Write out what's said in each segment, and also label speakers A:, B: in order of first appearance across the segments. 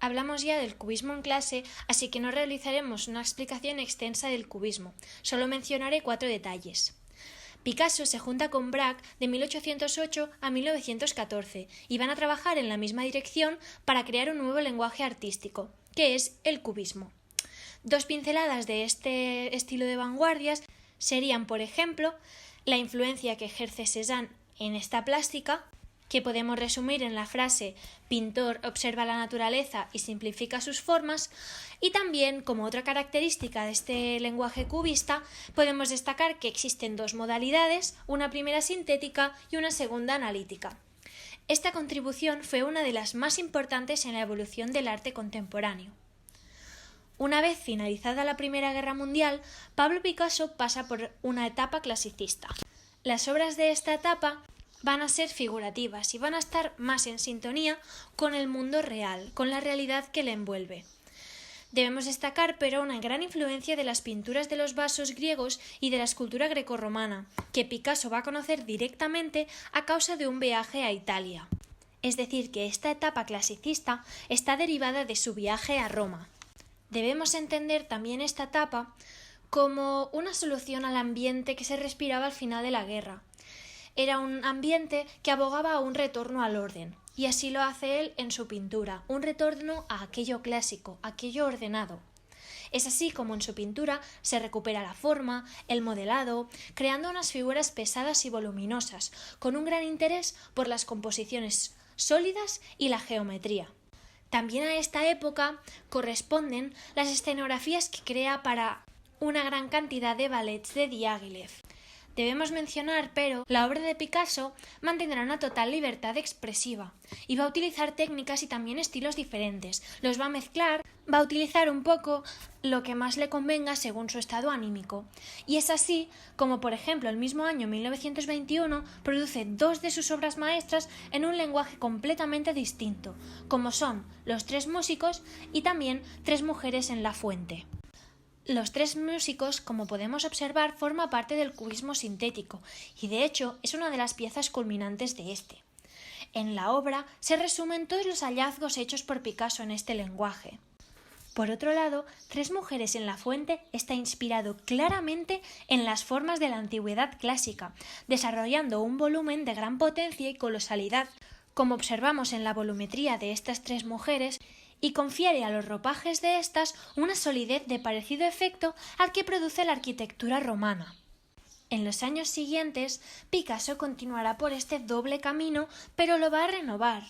A: Hablamos ya del cubismo en clase, así que no realizaremos una explicación extensa del cubismo, solo mencionaré 4 detalles. Picasso se junta con Braque de 1808 a 1914 y van a trabajar en la misma dirección para crear un nuevo lenguaje artístico, que es el cubismo. 2 pinceladas de este estilo de vanguardias serían, por ejemplo, la influencia que ejerce Cézanne en esta plástica, que podemos resumir en la frase pintor observa la naturaleza y simplifica sus formas, y también, como otra característica de este lenguaje cubista, podemos destacar que existen 2 modalidades, una primera sintética y una segunda analítica. Esta contribución fue una de las más importantes en la evolución del arte contemporáneo. Una vez finalizada la Primera Guerra Mundial, Pablo Picasso pasa por una etapa clasicista. Las obras de esta etapa van a ser figurativas y van a estar más en sintonía con el mundo real, con la realidad que le envuelve. Debemos destacar, pero, una gran influencia de las pinturas de los vasos griegos y de la escultura grecorromana, que Picasso va a conocer directamente a causa de un viaje a Italia. Es decir, que esta etapa clasicista está derivada de su viaje a Roma. Debemos entender también esta etapa como una solución al ambiente que se respiraba al final de la guerra. Era un ambiente que abogaba a un retorno al orden, y así lo hace él en su pintura, un retorno a aquello clásico, aquello ordenado. Es así como en su pintura se recupera la forma, el modelado, creando unas figuras pesadas y voluminosas, con un gran interés por las composiciones sólidas y la geometría. También a esta época corresponden las escenografías que crea para una gran cantidad de ballets de Diaghilev. Debemos mencionar, pero, la obra de Picasso mantendrá una total libertad expresiva y va a utilizar técnicas y también estilos diferentes. Los va a mezclar, va a utilizar un poco lo que más le convenga según su estado anímico. Y es así como, por ejemplo, el mismo año 1921 produce 2 de sus obras maestras en un lenguaje completamente distinto, como son Los 3 músicos y también 3 mujeres en la fuente. Los 3 músicos, como podemos observar, forma parte del cubismo sintético y, de hecho, es una de las piezas culminantes de este. En la obra se resumen todos los hallazgos hechos por Picasso en este lenguaje. Por otro lado, 3 mujeres en la fuente está inspirado claramente en las formas de la antigüedad clásica, desarrollando un volumen de gran potencia y colosalidad, como observamos en la volumetría de estas 3 mujeres, y confiere a los ropajes de estas una solidez de parecido efecto al que produce la arquitectura romana. En los años siguientes, Picasso continuará por este doble camino, pero lo va a renovar.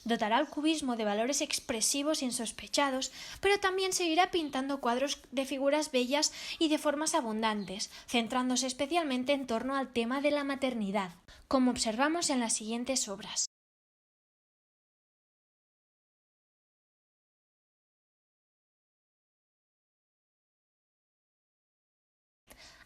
A: Dotará al cubismo de valores expresivos insospechados, pero también seguirá pintando cuadros de figuras bellas y de formas abundantes, centrándose especialmente en torno al tema de la maternidad, como observamos en las siguientes obras.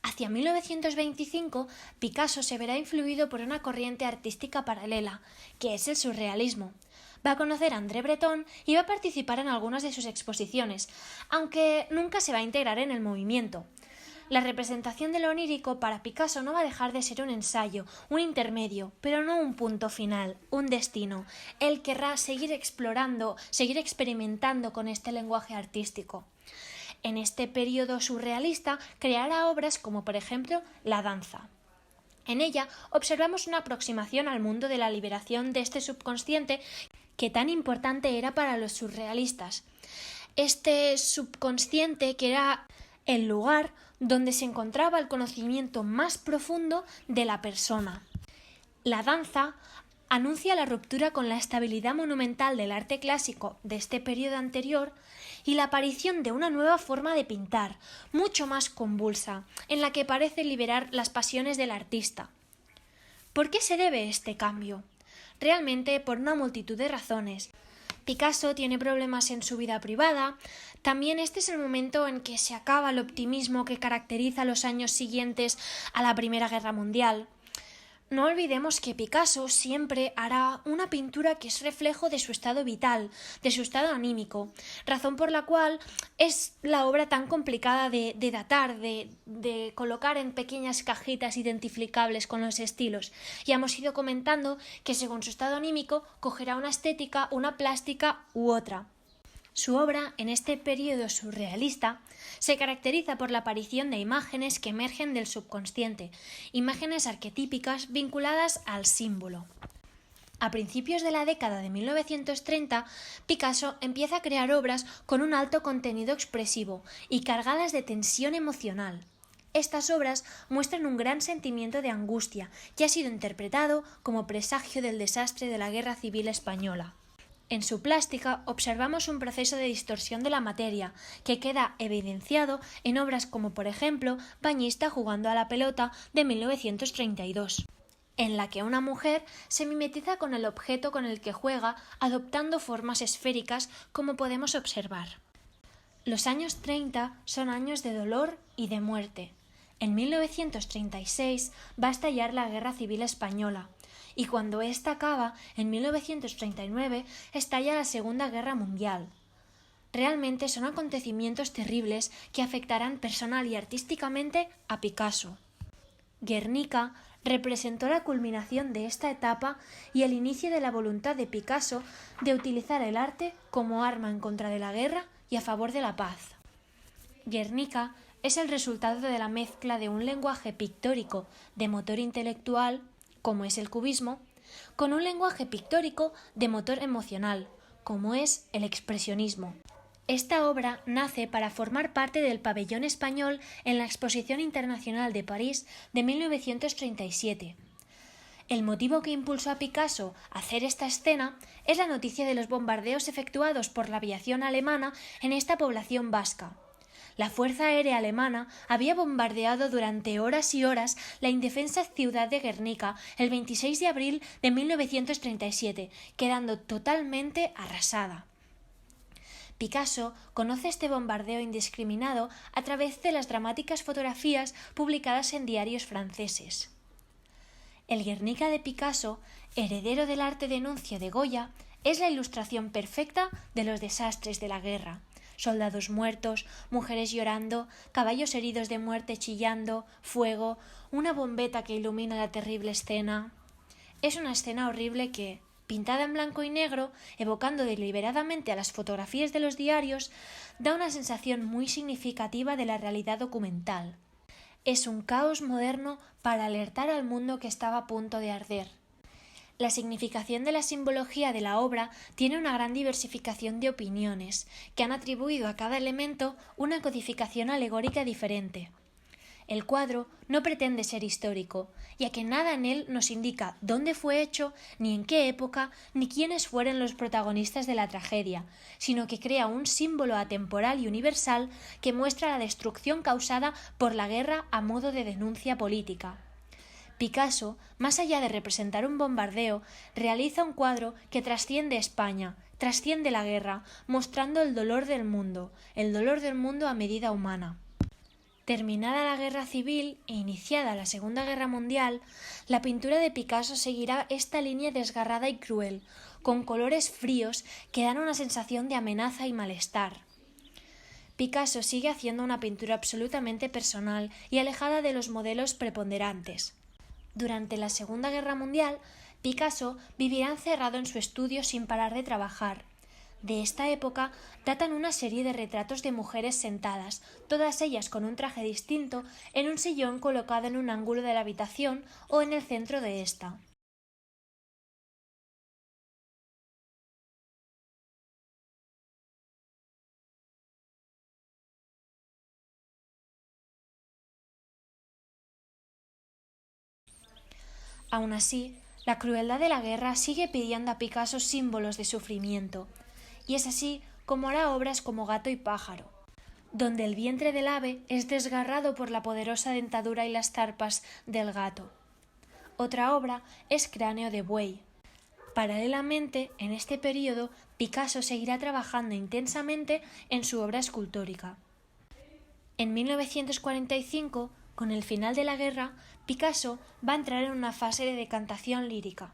A: Hacia 1925, Picasso se verá influido por una corriente artística paralela, que es el surrealismo. Va a conocer a André Breton y va a participar en algunas de sus exposiciones, aunque nunca se va a integrar en el movimiento. La representación de lo onírico para Picasso no va a dejar de ser un ensayo, un intermedio, pero no un punto final, un destino. Él querrá seguir explorando, seguir experimentando con este lenguaje artístico. En este periodo surrealista creará obras como, por ejemplo, La danza. En ella observamos una aproximación al mundo de la liberación de este subconsciente que tan importante era para los surrealistas. Este subconsciente que era el lugar donde se encontraba el conocimiento más profundo de la persona. La danza anuncia la ruptura con la estabilidad monumental del arte clásico de este periodo anterior y la aparición de una nueva forma de pintar, mucho más convulsa, en la que parece liberar las pasiones del artista. ¿Por qué se debe este cambio? Realmente por una multitud de razones. Picasso tiene problemas en su vida privada, también este es el momento en que se acaba el optimismo que caracteriza los años siguientes a la Primera Guerra Mundial. No olvidemos que Picasso siempre hará una pintura que es reflejo de su estado vital, de su estado anímico, razón por la cual es la obra tan complicada de datar, de colocar en pequeñas cajitas identificables con los estilos. Ya hemos ido comentando que según su estado anímico cogerá una estética, una plástica u otra. Su obra, en este periodo surrealista, se caracteriza por la aparición de imágenes que emergen del subconsciente, imágenes arquetípicas vinculadas al símbolo. A principios de la década de 1930, Picasso empieza a crear obras con un alto contenido expresivo y cargadas de tensión emocional. Estas obras muestran un gran sentimiento de angustia que ha sido interpretado como presagio del desastre de la Guerra Civil Española. En su plástica observamos un proceso de distorsión de la materia que queda evidenciado en obras como, por ejemplo, Bañista jugando a la pelota de 1932, en la que una mujer se mimetiza con el objeto con el que juega, adoptando formas esféricas, como podemos observar. Los años 30 son años de dolor y de muerte. En 1936 va a estallar la Guerra Civil Española, y cuando ésta acaba, en 1939, estalla la Segunda Guerra Mundial. Realmente son acontecimientos terribles que afectarán personal y artísticamente a Picasso. Guernica representó la culminación de esta etapa y el inicio de la voluntad de Picasso de utilizar el arte como arma en contra de la guerra y a favor de la paz. Guernica es el resultado de la mezcla de un lenguaje pictórico de motor intelectual, como es el cubismo, con un lenguaje pictórico de motor emocional, como es el expresionismo. Esta obra nace para formar parte del pabellón español en la Exposición Internacional de París de 1937. El motivo que impulsó a Picasso a hacer esta escena es la noticia de los bombardeos efectuados por la aviación alemana en esta población vasca. La Fuerza Aérea Alemana había bombardeado durante horas y horas la indefensa ciudad de Guernica el 26 de abril de 1937, quedando totalmente arrasada. Picasso conoce este bombardeo indiscriminado a través de las dramáticas fotografías publicadas en diarios franceses. El Guernica de Picasso, heredero del arte denuncio de Goya, es la ilustración perfecta de los desastres de la guerra. Soldados muertos, mujeres llorando, caballos heridos de muerte chillando, fuego, una bombeta que ilumina la terrible escena. Es una escena horrible que, pintada en blanco y negro, evocando deliberadamente a las fotografías de los diarios, da una sensación muy significativa de la realidad documental. Es un caos moderno para alertar al mundo que estaba a punto de arder. La significación de la simbología de la obra tiene una gran diversificación de opiniones, que han atribuido a cada elemento una codificación alegórica diferente. El cuadro no pretende ser histórico, ya que nada en él nos indica dónde fue hecho, ni en qué época, ni quiénes fueron los protagonistas de la tragedia, sino que crea un símbolo atemporal y universal que muestra la destrucción causada por la guerra a modo de denuncia política. Picasso, más allá de representar un bombardeo, realiza un cuadro que trasciende España, trasciende la guerra, mostrando el dolor del mundo a medida humana. Terminada la Guerra Civil e iniciada la Segunda Guerra Mundial, la pintura de Picasso seguirá esta línea desgarrada y cruel, con colores fríos que dan una sensación de amenaza y malestar. Picasso sigue haciendo una pintura absolutamente personal y alejada de los modelos preponderantes. Durante la Segunda Guerra Mundial, Picasso vivirá encerrado en su estudio sin parar de trabajar. De esta época datan una serie de retratos de mujeres sentadas, todas ellas con un traje distinto, en un sillón colocado en un ángulo de la habitación o en el centro de ésta. Aun así, la crueldad de la guerra sigue pidiendo a Picasso símbolos de sufrimiento, y es así como hará obras como Gato y pájaro, donde el vientre del ave es desgarrado por la poderosa dentadura y las zarpas del gato. Otra obra es Cráneo de buey. Paralelamente, en este periodo, Picasso seguirá trabajando intensamente en su obra escultórica. En 1945, con el final de la guerra, Picasso va a entrar en una fase de decantación lírica.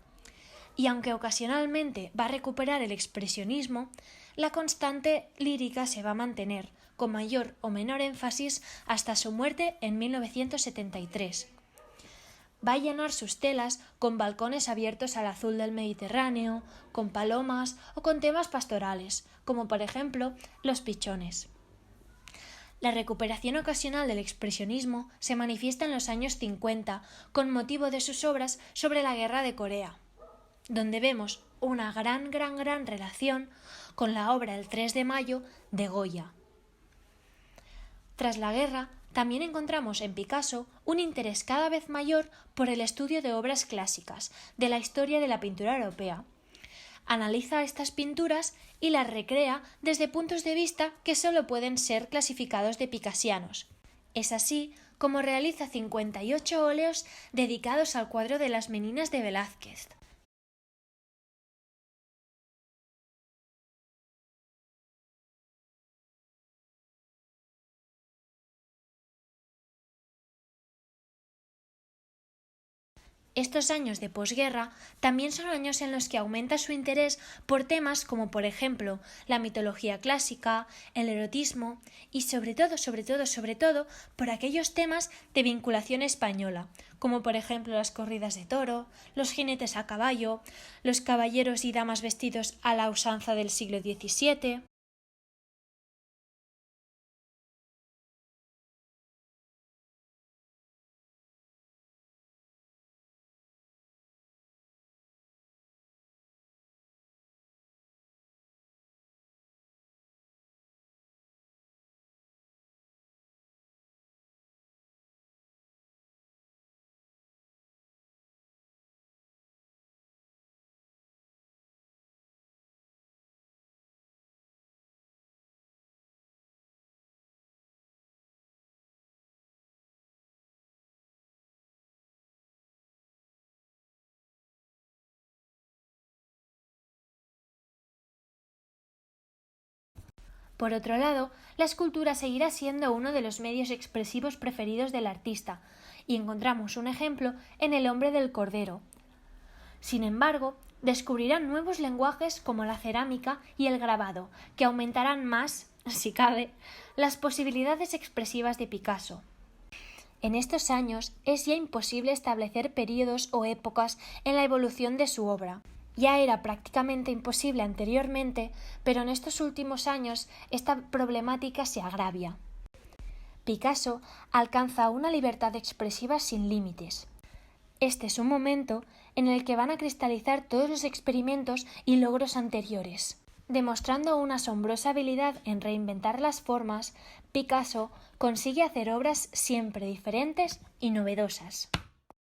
A: Y aunque ocasionalmente va a recuperar el expresionismo, la constante lírica se va a mantener, con mayor o menor énfasis hasta su muerte en 1973. Va a llenar sus telas con balcones abiertos al azul del Mediterráneo, con palomas o con temas pastorales, como por ejemplo los pichones. La recuperación ocasional del expresionismo se manifiesta en los años 50 con motivo de sus obras sobre la Guerra de Corea, donde vemos una gran relación con la obra El 3 de mayo de Goya. Tras la guerra, también encontramos en Picasso un interés cada vez mayor por el estudio de obras clásicas de la historia de la pintura europea. Analiza estas pinturas y las recrea desde puntos de vista que solo pueden ser clasificados de picasianos. Es así como realiza 58 óleos dedicados al cuadro de las Meninas de Velázquez. Estos años de posguerra también son años en los que aumenta su interés por temas como, por ejemplo, la mitología clásica, el erotismo y sobre todo, por aquellos temas de vinculación española, como por ejemplo las corridas de toro, los jinetes a caballo, los caballeros y damas vestidos a la usanza del siglo XVII. Por otro lado, la escultura seguirá siendo uno de los medios expresivos preferidos del artista, y encontramos un ejemplo en El hombre del Cordero. Sin embargo, descubrirán nuevos lenguajes como la cerámica y el grabado, que aumentarán más, si cabe, las posibilidades expresivas de Picasso. En estos años es ya imposible establecer períodos o épocas en la evolución de su obra. Ya era prácticamente imposible anteriormente, pero en estos últimos años esta problemática se agravia. Picasso alcanza una libertad expresiva sin límites. Este es un momento en el que van a cristalizar todos los experimentos y logros anteriores. Demostrando una asombrosa habilidad en reinventar las formas, Picasso consigue hacer obras siempre diferentes y novedosas.